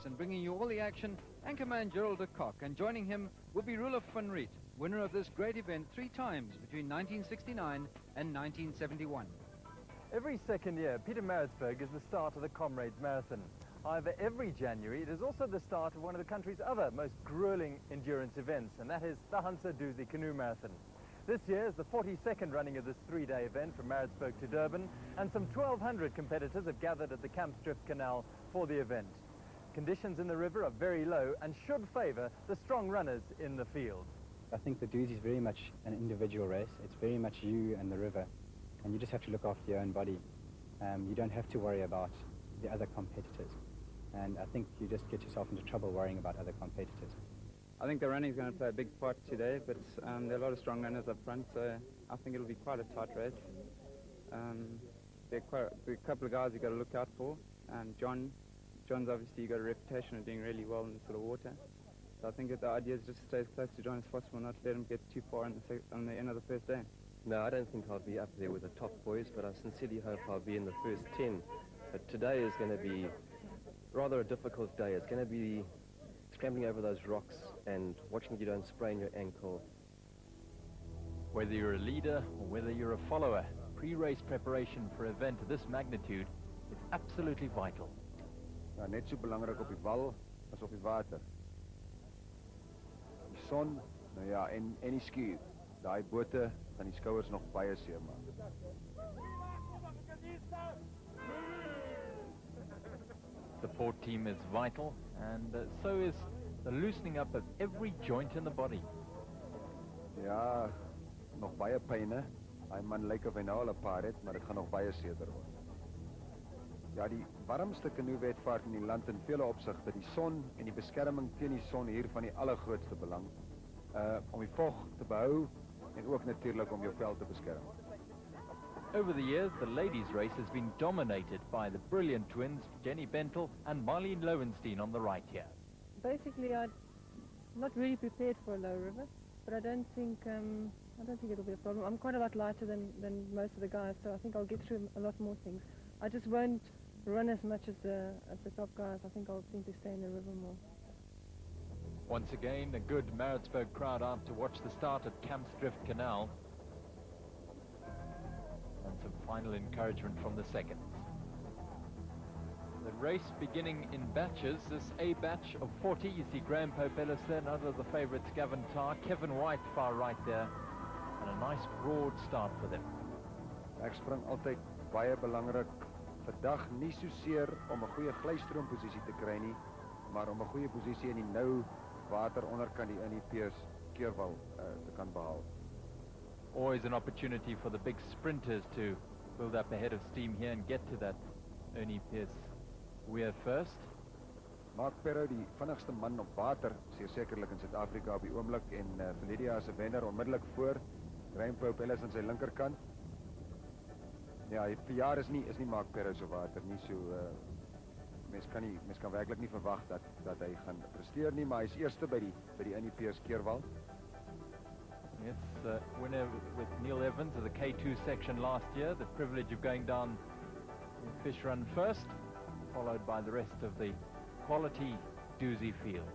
boats, and bringing you all the action, anchorman Gerald de Kock, and joining him will be Roelof van Riet, winner of this great event 3 times between 1969 and 1971. Every second year, Pietermaritzburg is the start of the Comrades Marathon. However, every January, it is also the start of one of the country's other most grueling endurance events, and that is the Dusi Canoe Marathon. This year is the 42nd running of this 3-day event from Maritzburg to Durban, and some 1,200 competitors have gathered at the Canal for the event. Conditions in the river are very low and should favour the strong runners in the field. I think the Dusi is very much an individual race. It's very much you and the river, and you just have to look after your own body. You don't have to worry about the other competitors, and I think you just get yourself into trouble worrying about other competitors. I think the running is going to play a big part today, but there are a lot of strong runners up front, so I think it'll be quite a tight race. There are a couple of guys you've got to look out for. John's obviously got a reputation of doing really well in this sort of water. So I think that the idea is just to stay as close to John as possible, not let him get too far on the end of the first day. No, I don't think I'll be up there with the top boys, but I sincerely hope I'll be in the first 10. But today is going to be rather a difficult day. It's going to be scrambling over those rocks and watching you don't sprain your ankle. Whether you're a leader or whether you're a follower, pre-race preparation for an event of this magnitude is absolutely vital. Ja, net so belangrik op die wal as op die water. Die son, nou ja, en die skuur. Daai bote kan die skouers nog baie seer maak. Support team is vital, and so is the loosening up of every joint in the body. Ja, nog baie pyn, hè. Hy man lyk of hy nou al 'n paar het, maar dit gaan nog baie seerder word. Ja, die warmste kanoewedvaart in die land in vele opsigte, die son en die beskerming teen die son hier van die allergrootste belang. Om die vog te behou en ook natuurlik om jou vel te beskerm. Over the years, the ladies' race has been dominated by the brilliant twins Jenny Bentel and Marlene Lowenstein on the right here. Basically, I'm not really prepared for a low river, but I don't think it'll be a problem. I'm quite a lot lighter than most of the guys, so I think I'll get through a lot more things. I just won't run as much as the top guys. I think I'll seem to stay in the river more. Once again, a good Maritzburg crowd out to watch the start at Canal. And some final encouragement from the seconds. The race beginning in batches. This A batch of 40. You see Graham Popelis there, another of the favourites, Gavin Tarr, Kevin White far right there. And a nice broad start for them. Ek spring altyd baie belangrik. Vandag nie so seer om 'n goeie glystroompposisie te kry nie, maar om 'n goeie posisie in die nou water onderkant die Peers keurwal te kan behaal. Always an opportunity for the big sprinters to build up a head of steam here and get to that Ernie Pearce weir first. Mark Perro, die vinnigste man op water, sekerlik in Suid-Afrika op die oomblik, en verlede jaar se wenner onmiddellik voor. Graham Popelis aan sy linkerkant. Ja, vir jaar is nie Mark Perro so water nie, so mens kan werklik nie verwag dat hy gaan presteer nie, maar hy's eerste by die Peers keurwal. Yes, winner with Neil Evans of the K2 section last year, the privilege of going down in Fish Run first, followed by the rest of the quality Dusi field.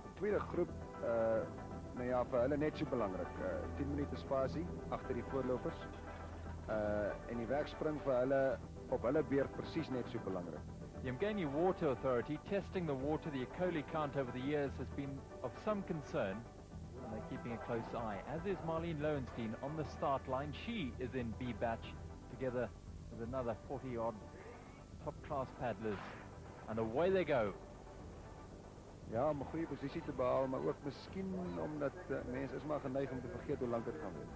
Die tweede groep, nou ja, vir hulle net so belangrik. 10 minute spasie agter die voorlopers. En die wegspring vir hulle op hulle beurt presies net so belangrik. The Umgeni Water Authority testing the water. The E. coli count over the years has been of some concern, and they're keeping a close eye, as is Marlene Lowenstein on the start line. She is in B batch together with another 40-odd top-class paddlers, and away they go. Ja, om 'n goeie posisie te behaal, maar ook miskien omdat mense is maar geneig om te vergeet hoe lank dit gaan wees.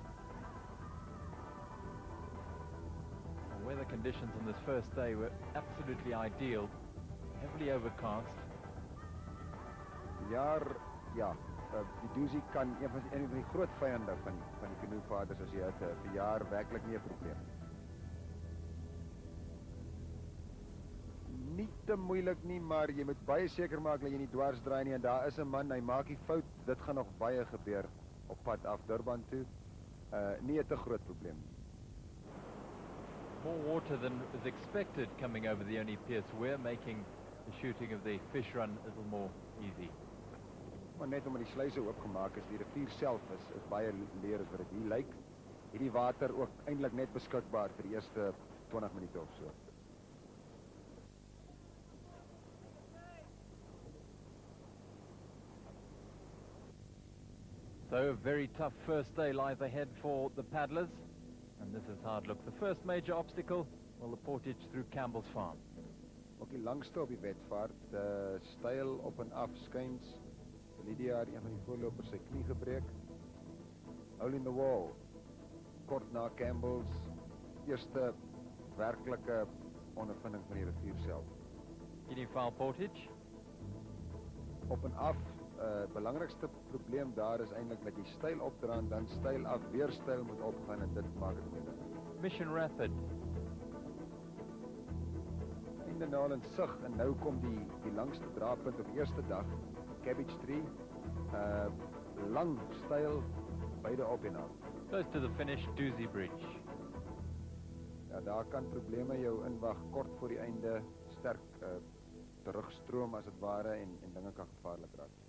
The weather conditions on this first day were absolutely ideal, heavily overcast. Ja, die Dusi kan een van die groot vyande van die kanoevaarders as jy het vir jaar werklik nie 'n probleem. Nie te moeilik nie, maar jy moet baie seker maak dat jy nie dwars draai nie, en daar is 'n man, hy maak die fout. Dit gaan nog baie gebeur op pad af Durban toe. Nie 'n te groot probleem nie. More water than was expected coming over the Oni Pierce Weir, making the shooting of the fish run a little more easy. Maar net omdat die sluise oopgemaak is, die rivier self is baie leer as wat dit hier lyk. Hierdie water ook eintlik net beskikbaar vir die eerste 20 minute of so. So a very tough first day lies ahead for the paddlers, and this is how it looks. The first major obstacle, well, the portage through Campbell's Farm. Ook die langste op die wedvaart, styl op en af skuins. Lydia, een van die voorlopers, sy knie gebreek. Hole in the wall, kort na Campbell's eerste werklike ondervinding van die rivier self. Guinea fowl portage. Op en af, belangrikste probleem daar is eintlik dat jy styl opdraan, dan styl af, weer styl moet opgaan en dit maak het moeilik. Mission Rapid. Einde naal in sig en nou kom die langste draaipunt op eerste dag, Cabbage Tree, lang styl, beide op en af. Close to the finish, Dusi Bridge. Ja, daar kan probleme jou inwag kort voor die einde, sterk terugstroom as het ware en dinge kan gevaarlik raak.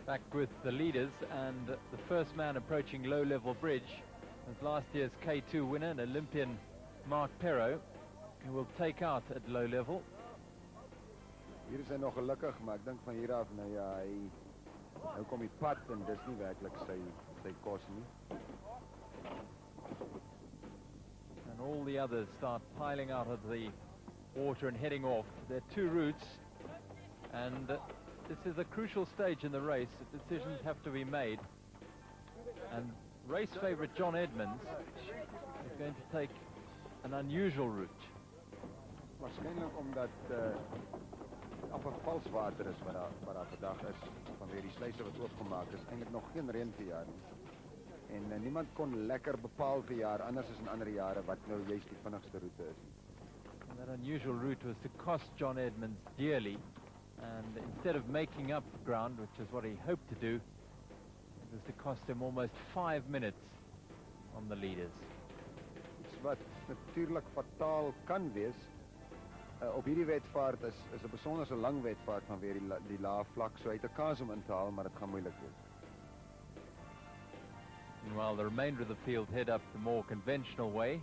Back with the leaders, and the first man approaching low-level bridge was last year's K2 winner and Olympian Mark Perot, who will take out at low level. Hier is hy nog gelukkig, maar ek dink van hier af, nou ja, nou kom die pad en dis nie werklik sy kos nie. And all the others start piling out of the water and heading off. There are two routes, and this is a crucial stage in the race. Decisions have to be made, and race favourite John Edmonds is going to take an unusual route. Waarschijnlijk omdat vals water is wat daar vandaag is, vanweer die sluise wat oopgemaak is, eintlik nog geen reën verjaar nie. En niemand kon lekker bepaal verjaar, anders as in ander jare, wat nou juist die vinnigste route is. And that unusual route was to cost John Edmonds dearly, and instead of making up ground, which is what he hoped to do, it was to cost him almost 5 minutes on the leaders. Iets wat natuurlijk fataal kan wees, op hierdie wedvaart is 'n besonderse lang wedvaart vanweer die lae vlak, so hy het 'n kans om in te haal, maar dit gaan moeilik wees. Meanwhile, the remainder of the field head up the more conventional way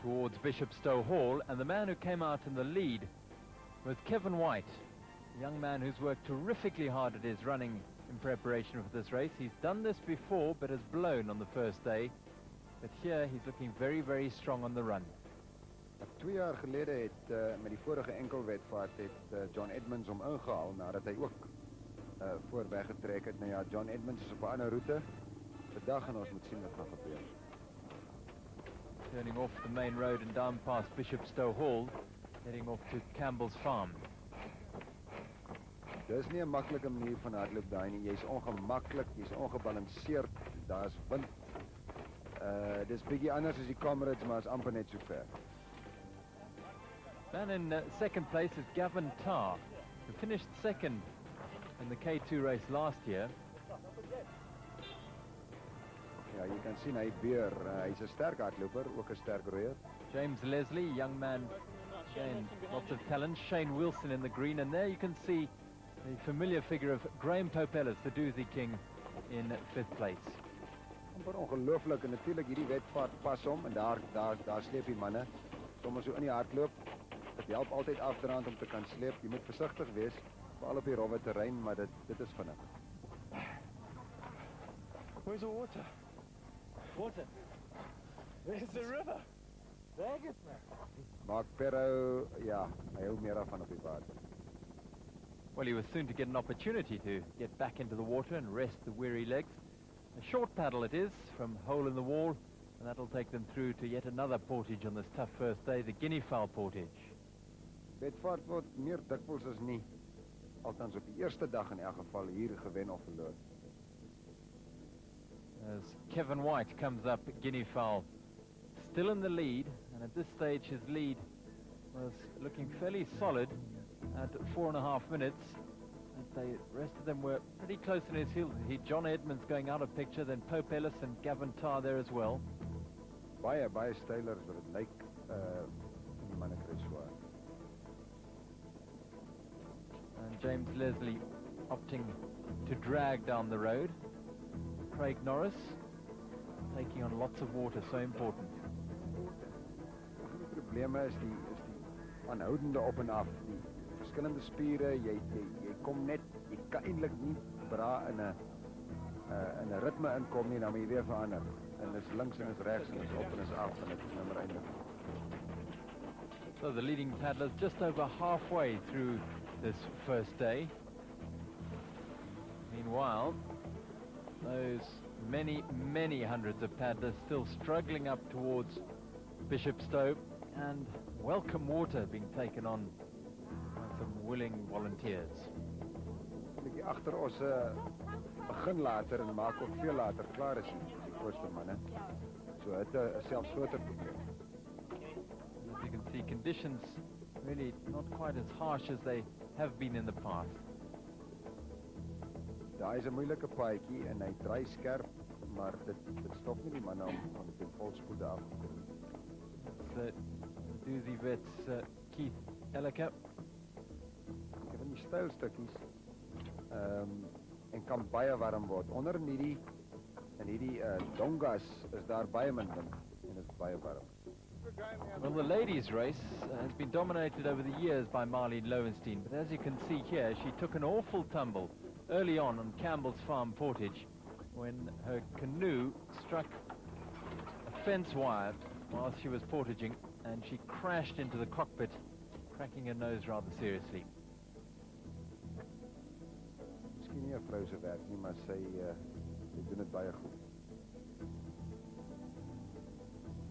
towards Bishopstowe Hall, and the man who came out in the lead was Kevin White, a young man who's worked terrifically hard at his running in preparation for this race. He's done this before, but has blown on the first day, but here he's looking very, very strong on the run. 2 jaar gelede het met die vorige enkelwedvaart het John Edmonds hom ingehaal nadat hy ook voorweg getrek het. Nou ja, John Edmonds is op 'n ander route vandag en ons moet sien wat gaan gebeur. Turning off the main road and down past Bishopstowe Hall, heading off to Campbell's Farm. Dis nie 'n maklike manier van hardloop daai nie. Jy's ongemaklik, jy's ongebalanseerd, daar's wind. Dis bietjie anders as die Comrades, maar is amper net so ver. Man in second place is Gavin Tarr, who finished second in the K2 race last year. Ja, jy kan sien hy beer, hy's 'n sterk hardloper, ook 'n sterk roeier. James Leslie, young man, again, lots of talent. Shane Wilson in the green, and there you can see the familiar figure of Graham Popellis, the Dusi King, in 5th place. Amper ongelooflik, en natuurlik hierdie wedvaart pas hom, en daar sleep die manne, sommer so in die hardloop. Dit help altyd afdraand om te kan sleep. Jy moet versigtig wees, veral op die rowwe terrein, maar dit is vinnig. Where's the water? Water? There's the river. There it, man. Mark Perot, ja, hy hou meer af van op die water. Well, he was soon to get an opportunity to get back into the water and rest the weary legs. A short paddle it is from Hole in the Wall, and that'll take them through to yet another portage on this tough first day, the Guinea fowl portage. Wedvaart word meer dikwels as nie, althans op die eerste dag in elk geval, hier gewen of verloor. As Kevin White comes up, Guinea fowl still in the lead, and at this stage his lead was looking fairly solid at 4.5 minutes. And the rest of them were pretty close on his heels. John Edmonds going out of picture, then Pope Ellis and Gavin Tarr there as well. baie steiler as wat dit lyk in die manne kry swaar. And James Leslie opting to drag down the road. Craig Norris taking on lots of water, so important. Die probleme is die aanhoudende op en af, die verskillende spiere, jy kom net, jy kan eintlik nie bra in 'n ritme inkom nie, dan moet jy weer verander. En dis links en is regs en is op en is af en dit is nou maar eintlik. So the leading paddlers just over halfway through this first day. Meanwhile, those many hundreds of paddlers still struggling up towards Bishopstowe, and welcome water being taken on by some willing volunteers. Bietjie agter ons begin later en maak ook veel later klaar as die grootste manne. So het 'n selfs groter probleem. As you can see, conditions really not quite as harsh as they have been in the past. Daar is 'n moeilike paadjie en hy draai skerp, maar dit stop nie die manne om ten volspoed af te kom. It's Dusi vets Keith Ellicott. Ek het die stylstukkies en kan baie warm word. Onder in hierdie dongas is daar baie min wind en dit is baie warm. Well, the ladies' race has been dominated over the years by Marlene Lowenstein, but as you can see here, she took an awful tumble early on Campbell's Farm Portage when her canoe struck a fence wire while she was portaging, and she crashed into the cockpit, cracking her nose rather seriously. Miskien nie 'n vrou se werk nie, maar sy doen dit baie goed.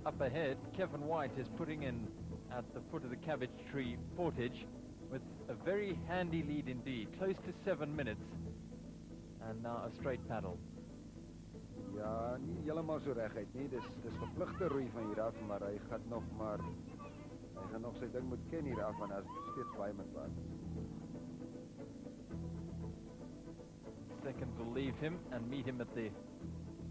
Up ahead, Kevin White is putting in at the foot of the Cabbage Tree Portage with a very handy lead indeed, close to 7 minutes, and now a straight paddle. Ja, nie heeltemal so reguit nie. Dis verpligte roei van hier af, maar hy gaan nog sy ding moet ken hier af, want as steeds baie min water. Second will leave him and meet him at the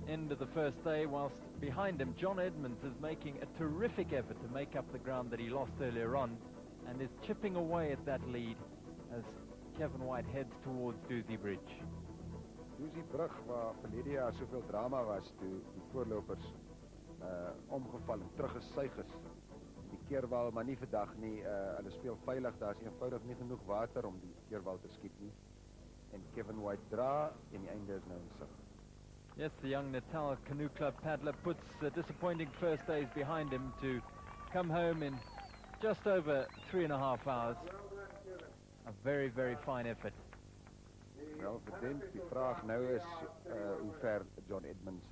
end of the first day, whilst behind him John Edmonds is making a terrific effort to make up the ground that he lost earlier on, and is chipping away at that lead as Kevin White heads towards Dusi Bridge. Dusi brug waar verlede jaar soveel drama was toe die voorlopers omgeval en teruggesuig is. Die keerwal, maar nie vandag nie, hulle speel veilig, daar is eenvoudig nie genoeg water om die keerwal te skiet nie. En Kevin White dra en die einde is nou in sig. Yes, the young Natal Canoe Club paddler puts disappointing first days behind him to come home in just over 3.5 hours. A very, very fine effort. Wel verdient, die vraag nou is hoe ver John Edmonds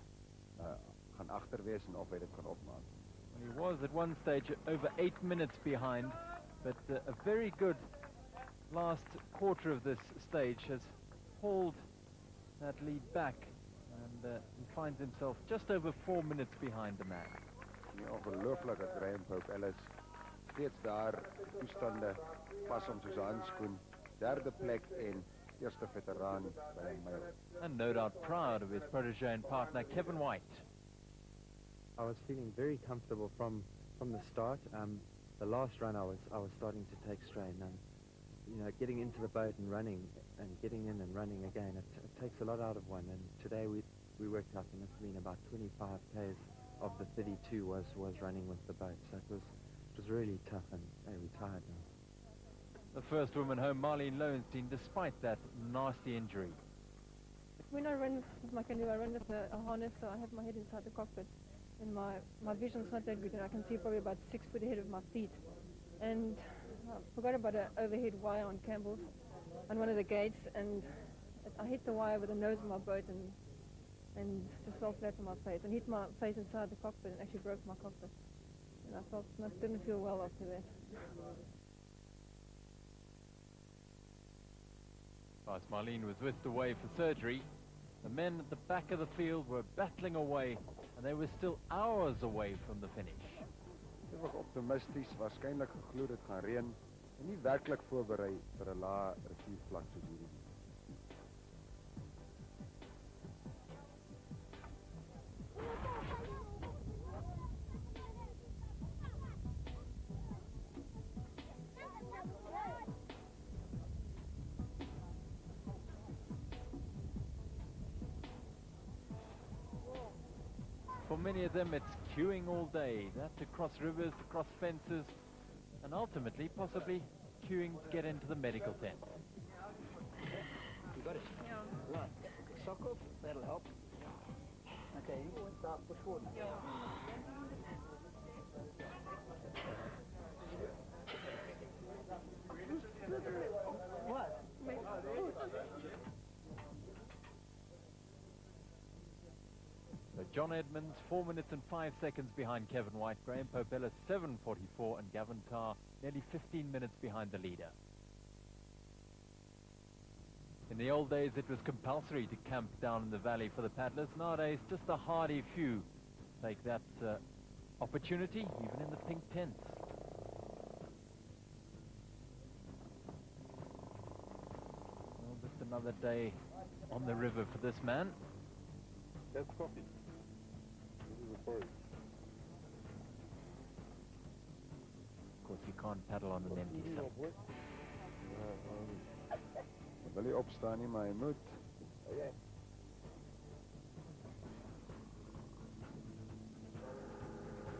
gaan agter wees en of hy dit kan opmaak. Well, he was at one stage over 8 minutes behind, but a very good last quarter of this stage has hauled that lead back, and he finds himself just over 4 minutes behind the man. Die ongelooflike Graham Pope Ellis steeds daar, toestande pas om soos 'n handskoen, derde plek en eerste veteraan by 'n myl. And no doubt proud of his protege and partner Kevin White. I was feeling very comfortable from the start. The last run I was starting to take strain, and you know, getting into the boat and running and getting in and running again, it takes a lot out of one. And today we worked out, and it's been about 25 k's of the 32 was running with the boat, so it was really tough and very tired now. The first woman home, Marlene Lowenstein, despite that nasty injury. When I run with my canoe, I run with a harness, so I have my head inside the cockpit. And my vision's not that good, and I can see probably about 6 foot ahead of my feet. And I forgot about an overhead wire on Campbell's, on one of the gates, and I hit the wire with the nose of my boat and just fell flat on my face, and hit my face inside the cockpit and actually broke my cockpit. And I didn't feel well after that. Whilst Marlene was whisked away for surgery, the men at the back of the field were battling away, and they were still hours away from the finish. Dit was optimisties, waarskynlik geglo dit gaan reën en nie werklik voorberei vir 'n lae riviervlak soos hierdie. for many of them, it's queuing all day. They have to cross rivers, cross fences, and ultimately, possibly, queuing to get into the medical tent. You got it? Yeah. Right. Sock off, that'll help. Okay, start push forward. What? So John Edmonds, 4 minutes and 5 seconds behind Kevin White. Graham Popella, 7:44, and Gavin Tarr, nearly 15 minutes behind the leader. In the old days, it was compulsory to camp down in the valley for the paddlers. Nowadays, just a hardy few take that opportunity, even in the pink tents. Well, just another day on the river for this man. That's coffee. This is a porridge. Of course, you can't paddle on an empty stomach. Wil jy opstaan nie, maar jy moet.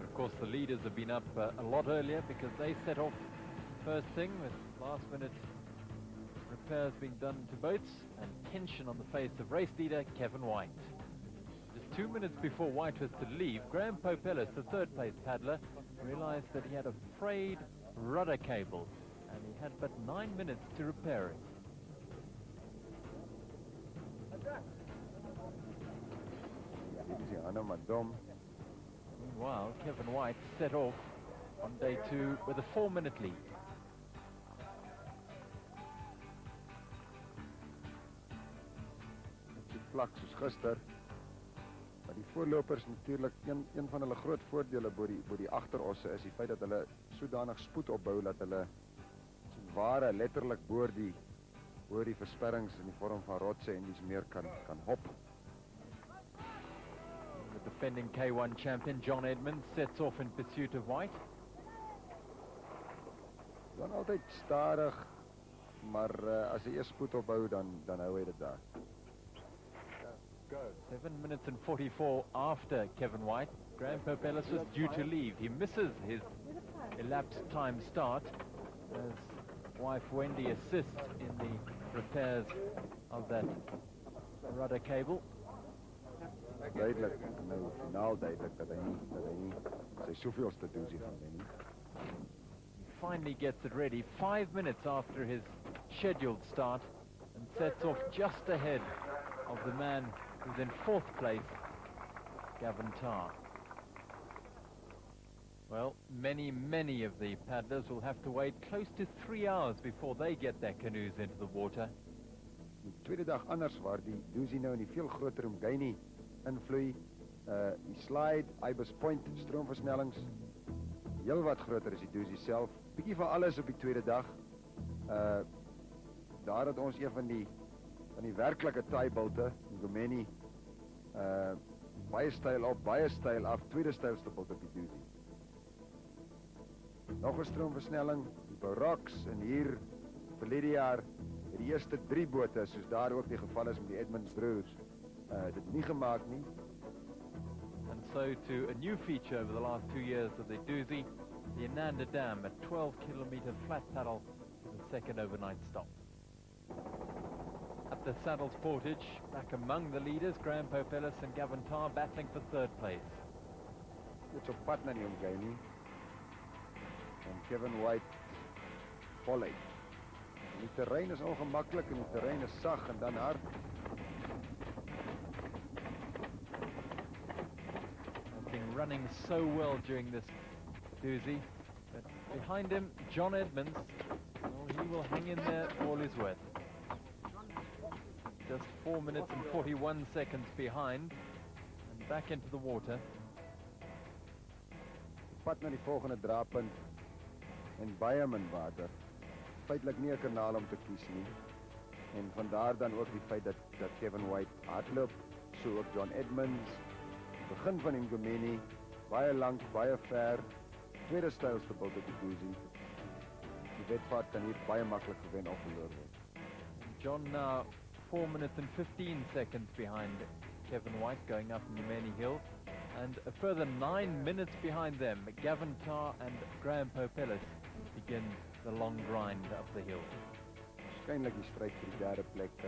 Of course, the leaders have been up a lot earlier because they set off first thing with last-minute repairs being done to boats and tension on the face of race leader Kevin White. Just 2 minutes before White was to leave, Graham Popellis, the third-place paddler, realized that he had a frayed rudder cable and he had but 9 minutes to repair it. Meanwhile, Kevin White set off on day 2 with a 4-minute lead. Dit is vlak soos gister. Maar die voorlopers natuurlijk, een van hulle groot voordele bo die agterosse is die feit dat hulle sodanig spoed opbou dat hulle ware letterlik boor die versperrings in die vorm van rotse en dis meer kan hop. The defending K1 champion John Edmonds sets off in pursuit of White. Dan altyd stadig, maar as hy eers spoed opbou dan hou hy dit daar. 7 minutes and 44 after Kevin White, Graham Popellis was due to leave. He misses his elapsed time start as wife Wendy assists in the repairs of that rudder cable. Duidelik, nou finaal duidelik dat hy nie sy soveelste Dusi gaan wen nie. He finally gets it ready 5 minutes after his scheduled start and sets off just ahead of the man who's in 4th place, Gavin Tarr. Well, many of the paddlers will have to wait close to 3 hours before they get their canoes into the water. Die tweede dag anders waar die Dusi nou in die veel groter Umgeni invloei, die slide, Ibis Point, stroomversnellings, heel wat groter is die Dusi self. Bietjie van alles op die tweede dag. Daar het ons een van die werklike taaibulte, Ngomeni, baie styl op, baie styl af, tweede stylste bult op die Dusi. Nog 'n stroomversnelling, die Barracks, en hier verlede jaar die eerste 3 bote, soos daar ook die geval is met die Edmonds broers, dit nie gemaakt nie. And so to a new feature over the last 2 years of the Dusi, the Ananda Dam, a 12-kilometer flat paddle for the second overnight stop. At the Saddles Portage, back among the leaders, Graham Popellis and Gavin Tarr battling for 3rd place. Dit's op pad na die Umgeni. En Kevin White voluit. Die terrein is ongemaklik en die terrein is sag en dan hard. He's been running so well during this Dusi, but behind him, John Edmonds, well, he will hang in there for all his worth. Just 4 minutes and 41 seconds behind, and back into the water. Pad na die volgende draaipunt en baie min water. Feitlik nie 'n kanaal om te kies nie. En vandaar dan ook die feit dat Kevin White hardloop, so ook John Edmonds. Begin van Ngomeni, baie lank, baie ver, tweede stylste bult op die Dusi. Die wedpad kan hier baie maklik gewen of verloor word. John now 4 minutes and 15 seconds behind Kevin White going up Ngomeni Hill. And a further 9 minutes behind them, Gavin Tarr and Graham Popellis begin the long grind up the hill. Waarskynlik die stryd vir die derde plek.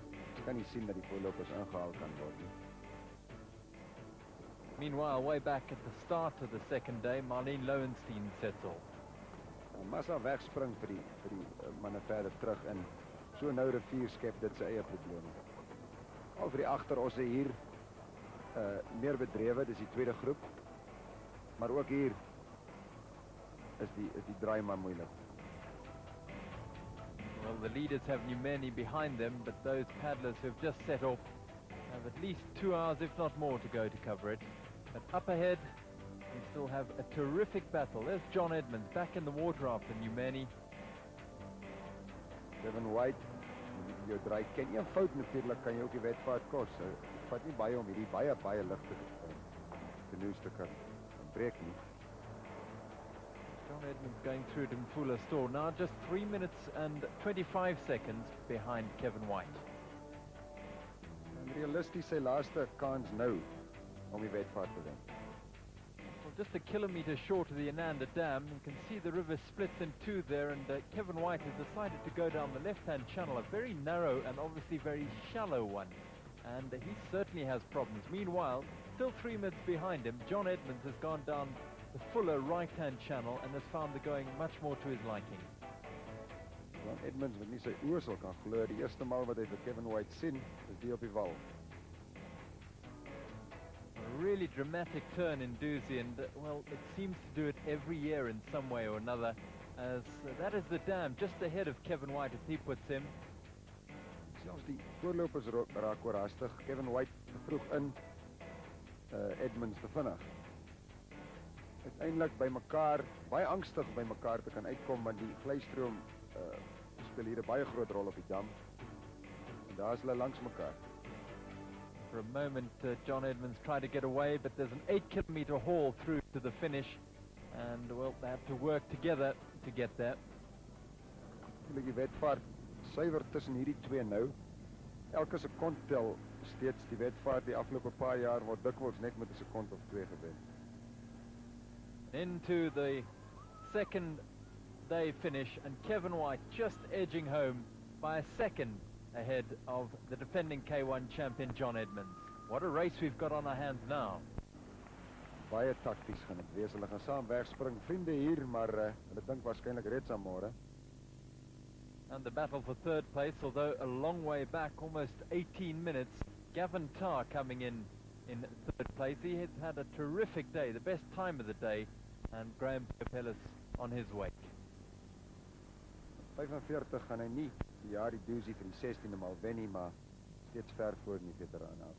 Ons kan nie sien dat die voorlopers ingehaal kan word nie. Meanwhile, way back at the start of the second day, Marlene Lowenstein sets off. Massa wegspring vir die manne verder terug en so nou rivier skep dit sy eie probleme. Al vir die agterosse hier meer bedrewe, dis die tweede groep. Maar ook hier is die draai maar moeilik. Well, the leaders have new many behind them, but those paddlers who have just set off have at least 2 hours, if not more, to go to cover it. But up ahead, we still have a terrific battle. There's John Edmonds back in the water after New Many. Kevin White, jou draai ken een fout natuurlik, kan jy ook die wedvaart kos. Het vat nie baie om hierdie baie ligte canoes te kan breek nie. John Edmonds going through to Mfula Store. Now just 3 minutes and 25 seconds behind Kevin White. En realisties sy laaste kans nou om die wedvaart te wen. Well, just a kilometre short of the Ananda Dam, you can see the river splits in two there, and Kevin White has decided to go down the left-hand channel, a very narrow and obviously very shallow one. And he certainly has problems. Meanwhile, still 3 minutes behind him, John Edmonds has gone down the fuller right-hand channel and has found the going much more to his liking. John Edmonds wat nie sy oë sal kan glo, die eerste maal wat hy vir Kevin White sien, is die op die wal. A really dramatic turn in Dusi, and well, it seems to do it every year in some way or another, as that is the dam just ahead of Kevin White as he puts him. Selfs die voorlopers raak oorhaastig. Kevin White vroeg in, Edmonds te vinnig. Uiteindelik by mekaar, baie angstig by mekaar te kan uitkom, want die glystroom speel hier 'n baie groot rol op die dam. En daar is hulle langs mekaar. For a moment, John Edmonds tried to get away, but there's an 8-kilometre haul through to the finish, and well, they have to work together to get there. Die wedvaart suiwer tussen hierdie twee nou. Elke sekond tel steeds. Die wedvaart die afgelope paar jaar word dikwels net met 'n sekond of 2 gewen. Into the second day finish, and Kevin White just edging home by a second ahead of the defending K1 champion John Edmonds. What a race we've got on our hands now. Baie takties gaan dit wees. Hulle gaan saam wegspring. Vriende hier, maar hulle dink waarskynlik reeds aan môre. And the battle for third place, although a long way back, almost 18 minutes. Gavin Tarr coming in third place. He has had a terrific day, the best time of the day, and Graham Popellis on his wake. 45 gaan hy nie die jaar die Dusi vir die 16de maal wen nie, maar steeds ver voor die veteraan af.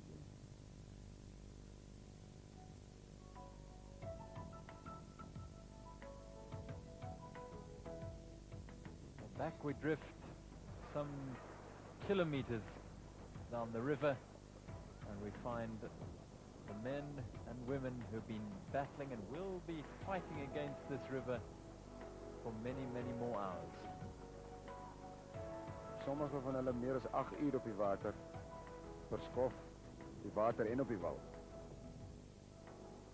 Back we drift some kilometers down the river, and we find the men and women who've been battling and will be fighting against this river for many, many more hours. Sommige van hulle meer as 8 uur op die water, verskof, die water en op die wal.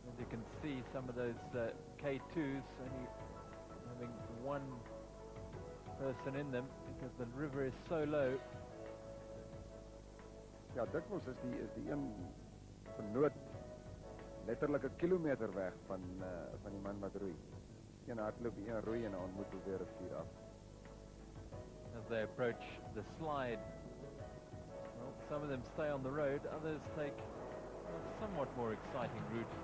As you can see, some of those K2s only having one person in them because the river is so low. Ja, dikwels is die een vernoot letterlik 'n kilometer weg van die man wat roei. Een hardloop, een roei en dan ontmoet hulle weer 'n vuur af. As they approach the slide, well, some of them stay on the road, others take a somewhat more exciting route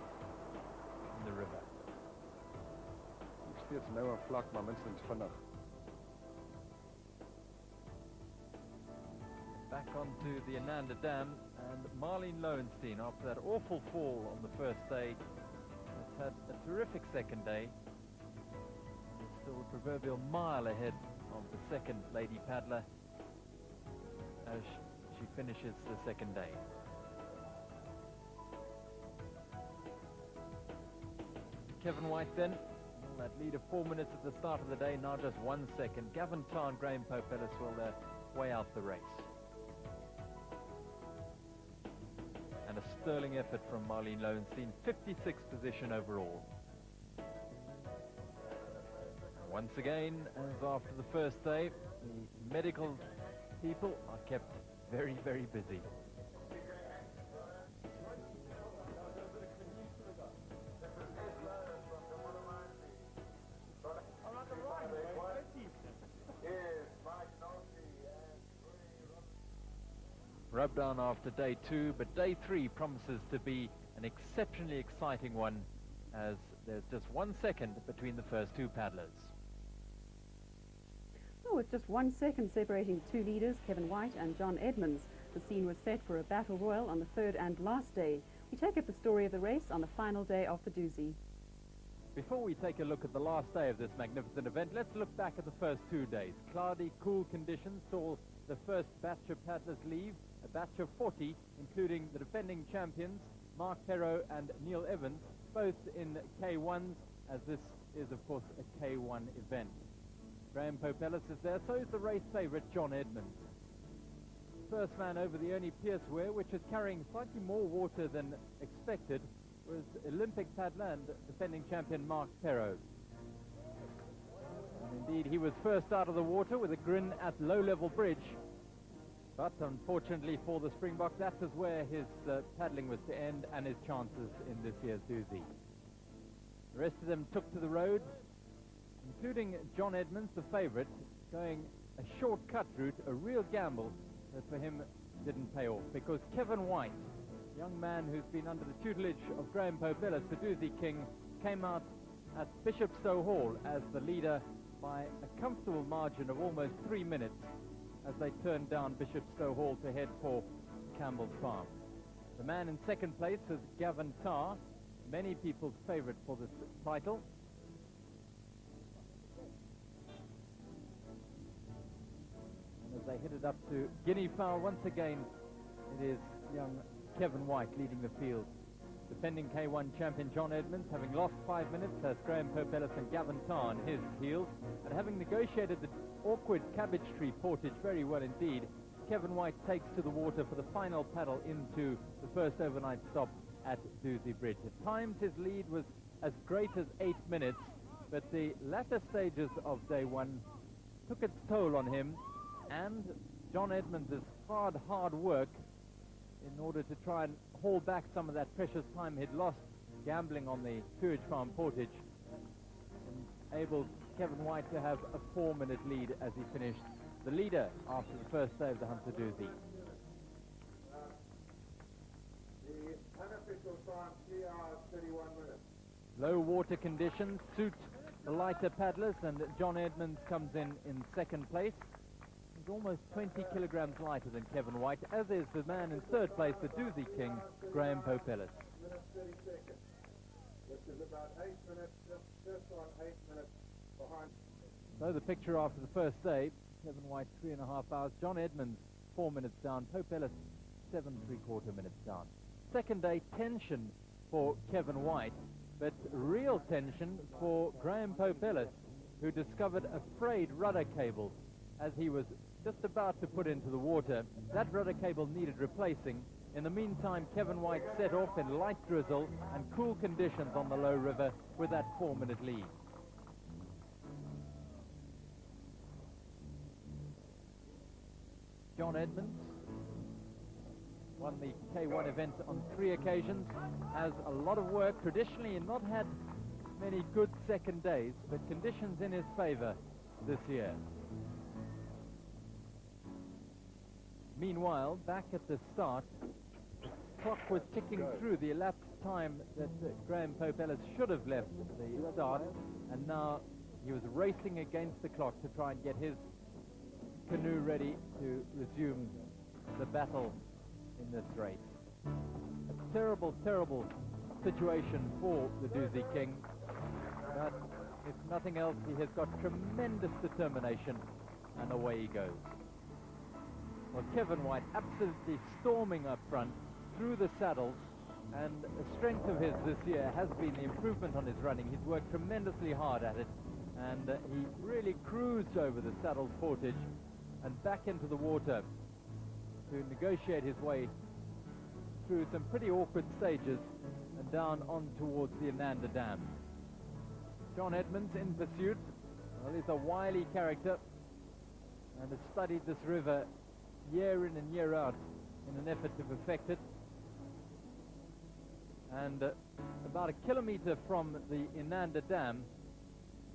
in the river. Nog steeds nou en vlak, maar minstens vinnig. Back onto the Ananda Dam, and Marlene Lowenstein, after that awful fall on the first day, has had a terrific second day. Still a proverbial mile ahead of the second lady paddler as she finishes the second day. Kevin White then, that lead of 4 minutes at the start of the day, now just 1 second. Gavin Tarr and Graham Popellis will weigh out the race. And a sterling effort from Marlene Lowenstein, 56th position overall. Once again, as after the first day, the medical people are kept very, very busy. Rub down after day 2, but day 3 promises to be an exceptionally exciting one, as there's just 1 second between the first 2 paddlers. Oh, with just 1 second separating the 2 leaders, Kevin White and John Edmonds, the scene was set for a battle royal on the 3rd and last day. We take up the story of the race on the final day of the Dusi. Before we take a look at the last day of this magnificent event, let's look back at the first 2 days. Cloudy, cool conditions saw the first batch of paddlers leave, a batch of 40, including the defending champions, Mark Perot and Neil Evans, both in K1s, as this is, of course, a K1 event. Graham Popelis is there, so is the race favourite, John Edmonds. First man over the Ernie Pierce weir, which is carrying slightly more water than expected, was Olympic paddler and defending champion Mark Perot. And indeed, he was first out of the water with a grin at low-level bridge. But unfortunately for the Springbok, that was where his paddling was to end and his chances in this year's Dusi. The rest of them took to the road, including John Edmonds, the favourite, going a shortcut route, a real gamble that for him didn't pay off, because Kevin White, young man who's been under the tutelage of Graham Popelis, the Dusi King, came out at Bishopstow Hall as the leader by a comfortable margin of almost 3 minutes as they turned down Bishopstow Hall to head for Campbell's Farm. The man in second place is Gavin Tarr, many people's favourite for this title. And as they headed up to Guinea Fowl, once again, it is young Kevin White leading the field. Defending K1 champion John Edmonds, having lost 5 minutes, has Graham Popelis and Gavin Tarr on his heels, and having negotiated the awkward cabbage tree portage very well indeed, Kevin White takes to the water for the final paddle into the first overnight stop at Dusi Bridge. At times his lead was as great as 8 minutes, but the latter stages of day 1 took its toll on him, and John Edmonds' hard work in order to try and haul back some of that precious time he'd lost gambling on the Peerage Farm portage, enabled Kevin White to have a 4-minute lead as he finished the leader after the first day of the Hunter Dusi. The unofficial time, 3 hours, 31 minutes. Low water conditions suit the lighter paddlers, and John Edmonds comes in second place. He's almost 20 kilograms lighter than Kevin White, as is the man in third place, the Dusi King, Graham Popelis. Minutes, 30 seconds. This is about 8 minutes, just on 8 minutes behind. So the picture after the first day, Kevin White 3.5 hours, John Edmonds 4 minutes down, Popelis 7 3/4 minutes down. Second day, tension for Kevin White, but real tension for Graham Popelis, who discovered a frayed rudder cable as he was just about to put into the water. That rudder cable needed replacing. In the meantime, Kevin White set off in light drizzle and cool conditions on the low river with that 4-minute lead. John Edmonds won the K1 event on 3 occasions, has a lot of work, traditionally not had many good second days, but conditions in his favour this year. Meanwhile, back at the start, the clock was ticking through the elapsed time that Graham Popelis should have left the start, and now he was racing against the clock to try and get his canoe ready to resume the battle in this race. A terrible, terrible situation for the Dusi King, but if nothing else, he has got tremendous determination, and away he goes. Well, Kevin White absolutely storming up front through the saddles, and the strength of his this year has been the improvement on his running. He's worked tremendously hard at it, and he really cruised over the saddle portage and back into the water to negotiate his way through some pretty awkward stages and down on towards the Inanda Dam. John Edmonds in pursuit. Well, he's a wily character and has studied this river year in and year out in an effort to perfect it. And about a kilometre from the Inanda Dam,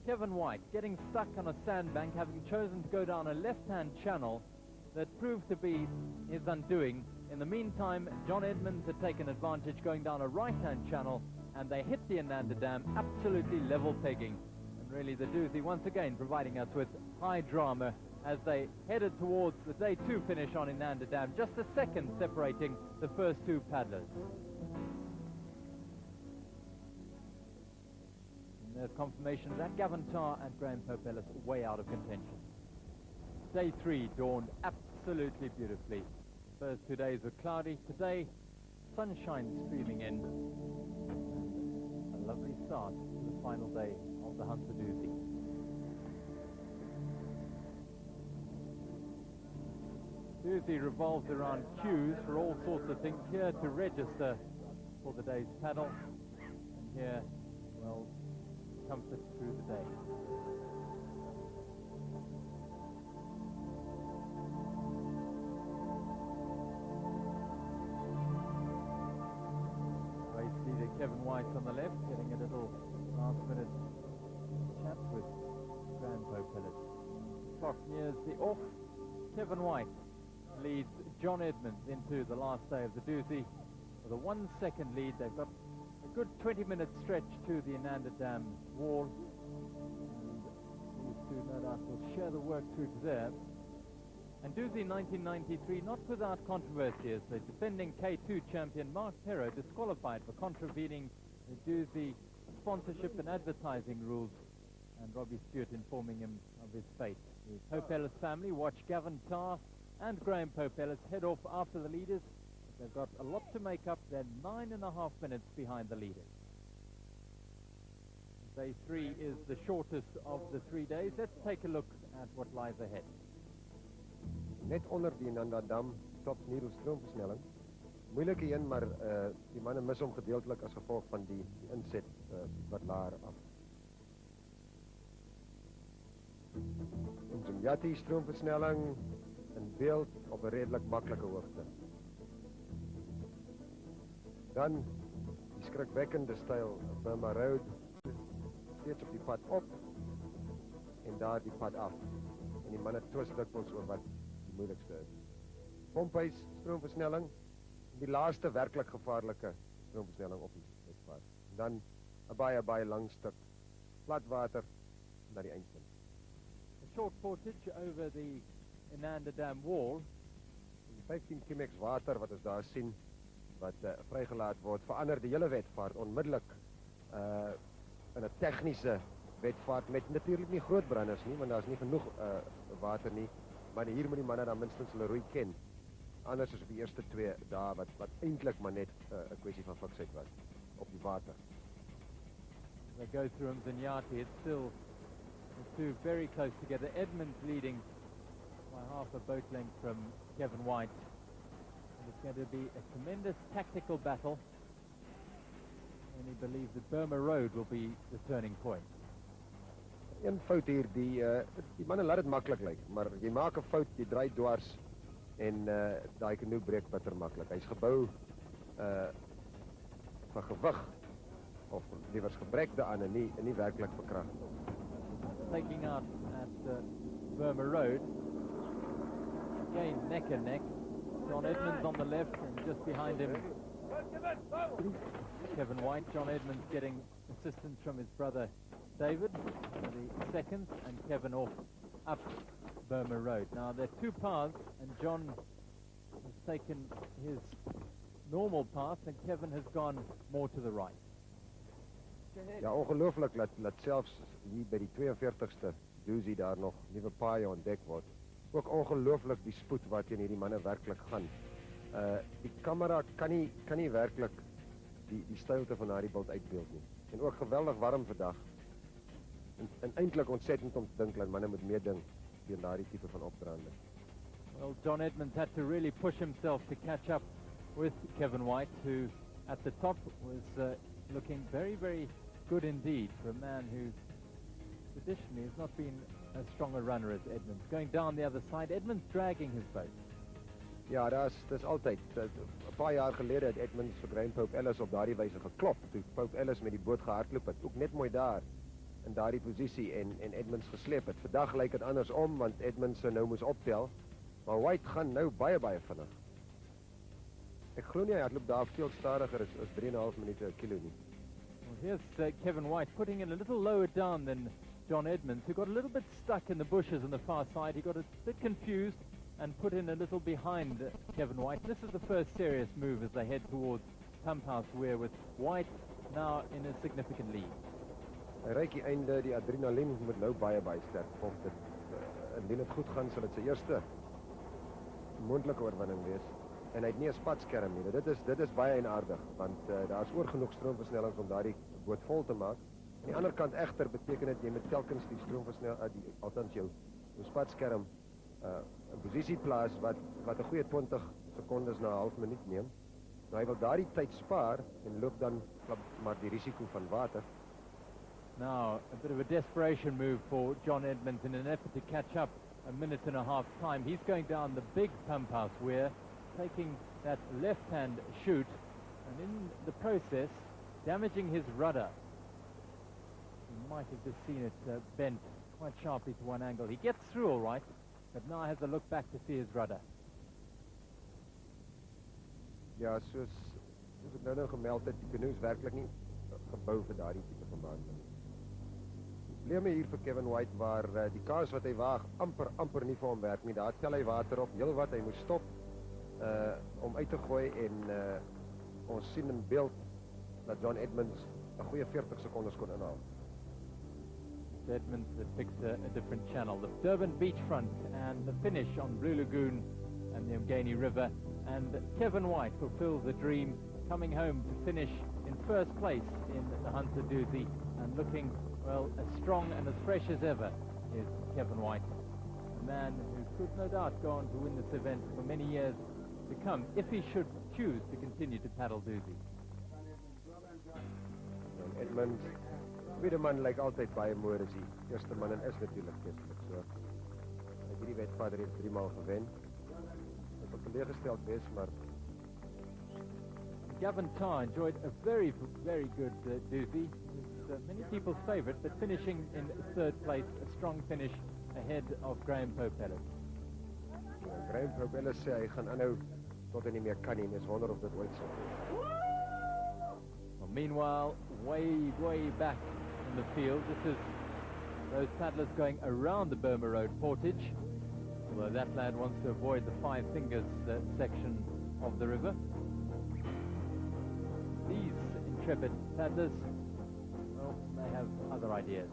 Kevin White getting stuck on a sandbank, having chosen to go down a left-hand channel that proved to be his undoing. In the meantime, John Edmonds had taken advantage going down a right-hand channel, and they hit the Inanda Dam, absolutely level pegging. And really the Dusi once again providing us with high drama as they headed towards the day 2 finish on Inanda Dam, just a second separating the first 2 paddlers. And there's confirmation that Gavin Tarr and Graham Pope Ellis way out of contention. Day 3 dawned absolutely beautifully. First 2 days were cloudy. Today, sunshine streaming in. And a lovely start to the final day of the Hansa Dusi. Dusi revolves around queues for all sorts of things. Here to register for the day's paddle, and here, well, comfort through the day. Race leader Kevin White on the left, getting a little last-minute chat with Graham Pope Ellis. Clock nears the off. Kevin White leads John Edmonds into the last day of the Dusi with a 1 second lead. They've got a good 20-minute stretch to the Inanda Dam wall, and these two no doubt will share the work through to there. And Dusi 1993, not without controversy, as the defending K2 champion Mark Perro disqualified for contravening the Dusi sponsorship and advertising rules, and Robbie Stewart informing him of his fate. The Pope Ellis family watch Gavin Tarr and Graham Pope Ellis head off after the leaders. They've got a lot to make up. They're 9.5 minutes behind the leaders. Day 3 is the shortest of the 3 days. Let's take a look at what lies ahead. Net onder die Inanda Dam stop Nero stroomversnelling. Moeilike een, maar die manne mis hom gedeeltelik as gevolg van die inset wat laer af. Ons Yati stroomversnelling in beeld op 'n redelik maklike hoogte. Dan die skrikwekkende styl Burma Road, steeds op die pad op en daar die pad af. En die manne twis dikwels oor wat die moeilikste is. Pomphuis stroomversnelling, die laaste werklik gevaarlike stroomversnelling op die uitvaart. Dan 'n baie lang stuk plat water na die eindpunt. A short portage over the Inanda Dam wall. 15 cubics water wat ons daar sien, wat vrygelaat word, verander die hele wedvaart onmiddellik in 'n tegniese wedvaart met natuurlik nie groot branders nie, want daar's nie genoeg water nie, maar hier moet die manne dan minstens hulle roei ken. Anders as op die eerste 2 dae wat eintlik maar net 'n kwessie van fiksheid was op die water. They go through Mzanyati. It's still the two very close together. Edmonds leading by half a boat length from Kevin White. And it's going to be a tremendous tactical battle. And he believes that Burma Road will be the turning point. Een fout hier, die manne laat dit maklik lyk, maar jy maak 'n fout, jy draai dwars en daai canoe breek bitter maklik. Hy's gebou vir gewig of liewers gebrek daaraan en nie werklik vir krag. Taking out at Burma Road. Again, neck and neck. John Edmonds on the left, and just behind him, Kevin White. John Edmonds getting assistance from his brother David for the seconds, and Kevin off up Burma Road. Now, there are 2 paths, and John has taken his normal path, and Kevin has gone more to the right. Ja, ongelooflik dat selfs hier by die 42ste Dusi daar nog nuwe paaie ontdek word. Ook ongelooflik die spoed wat in hierdie manne werklik gaan. Die kamera kan nie werklik die stylte van daardie beeld uitbeeld nie. En ook geweldig warm vandag. En eintlik ontsettend om te dink dat manne moet meeding teen daardie tipe van opdraande. Well, John Edmonds had to really push himself to catch up with Kevin White, who at the top was looking very, very good indeed for a man who traditionally has not been as strong a runner as Edmonds. Going down the other side, Edmonds dragging his boat. Ja, dis altyd. 'n paar jaar gelede het Edmonds vir Graham Pope Ellis op daardie wyse geklop. Toe Pope Ellis met die boot gehardloop het, ook net mooi daar in daardie posisie en Edmonds gesleep het. Vandag lyk dit andersom, want Edmonds nou moes optel. Maar White gaan nou baie vinnig. Ek glo nie hy hardloop daar veel stadiger as 3,5 minute per kilo nie. Well, here's Kevin White putting it a little lower down than John Edmonds, who got a little bit stuck in the bushes on the far side. He got a bit confused and put in a little behind Kevin White. This is the first serious move as they head towards Pump House Weir, with White now in a significant lead. Hy ry die einde, die adrenalien moet nou baie sterk kom. Indien dit goed gaan, sal dit sy eerste moontlike oorwinning wees. En hy het nie 'n spatskerm nie. Dit is baie enaardig, want daar's oor genoeg stroomversnellings om daardie boot vol te maak. Aan die ander kant egter beteken dit jy moet telkens die althans jou spatskerm in posisie plaas wat 'n goeie 20 sekondes na 'n half minuut neem. Nou hy wil daardie tyd spaar en loop dan maar die risiko van water. Now, a bit of a desperation move for John Edmonds in an effort to catch up a minute and a half time. He's going down the big Pump House Weir, taking that left-hand chute, and in the process, damaging his rudder. You might have just seen it bent quite sharply to one angle. He gets through all right, but now has a look back to see his rudder. Ja, soos ek nou gemeld het, die canoe is werklik nie gebou vir daardie tipe van baan. Die probleme hier vir Kevin White waar die kans wat hy waag amper nie vir hom werk nie. Daar tel hy water op, heel wat, hy moet stop om uit te gooi en ons sien in beeld dat John Edmonds 'n goeie 40 sekondes kon inhaal. Edmonds had picked a different channel. The Durban beachfront and the finish on Blue Lagoon and the Umgeni River, and Kevin White fulfills the dream, coming home to finish in first place in the Hansa Dusi and looking, well, as strong and as fresh as ever is Kevin White, a man who could no doubt go on to win this event for many years to come, if he should choose to continue to paddle Dusi. Edmonds, tweede man lyk altyd baie mooi as die eerste man en is natuurlik kestelik. So, hy het hierdie wedstryd reeds 3 maal gewen. Hy sal teleurgesteld wees, maar Gavin Tarr enjoyed a very, very good Dusi. It's many people's favourite, but finishing in third place, a strong finish ahead of Graham Pope Ellis. Graham Pope Ellis sê hy gaan aanhou tot hy nie meer kan nie. Mens wonder of dit ooit sal wees. Well, meanwhile, way back in the field, this is those paddlers going around the Burma Road portage, although that lad wants to avoid the Five Fingers section of the river. These intrepid paddlers, well, they have other ideas.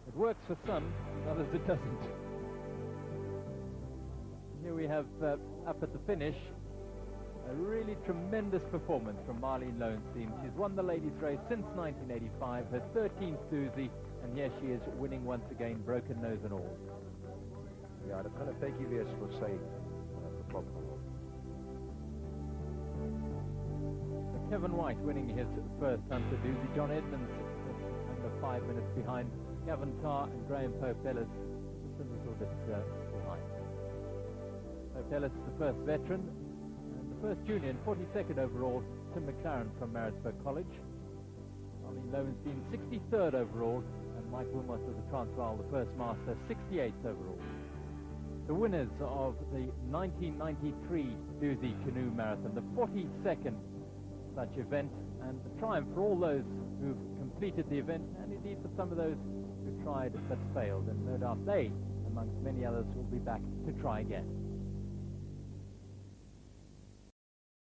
It works for some, others it doesn't. Here we have, up at the finish, a really tremendous performance from Marlene Lowenstein. She's won the ladies' race since 1985, her 13th Dusi, and here she is winning once again, broken nose and all. Ja, dit gaan 'n tydjie wees vir sy geklop. Kevin White winning his first Hunter Dusi. John Edmonds under 5 minutes behind. Gavin Tarr and Graham Pope Ellis just a little bit behind. Pope Ellis is the first veteran, and the first junior and 42nd overall, Tim McLaren from Maritzburg College. Marlene Lowenstein 63rd overall, and Mike Wilmot of the Transvaal, the first master, 68th overall. The winners of the 1993 Dusi Canoe Marathon, the 42nd such event, and a triumph for all those who've completed the event, and indeed for some of those who tried but failed, and no doubt they, amongst many others, will be back to try again.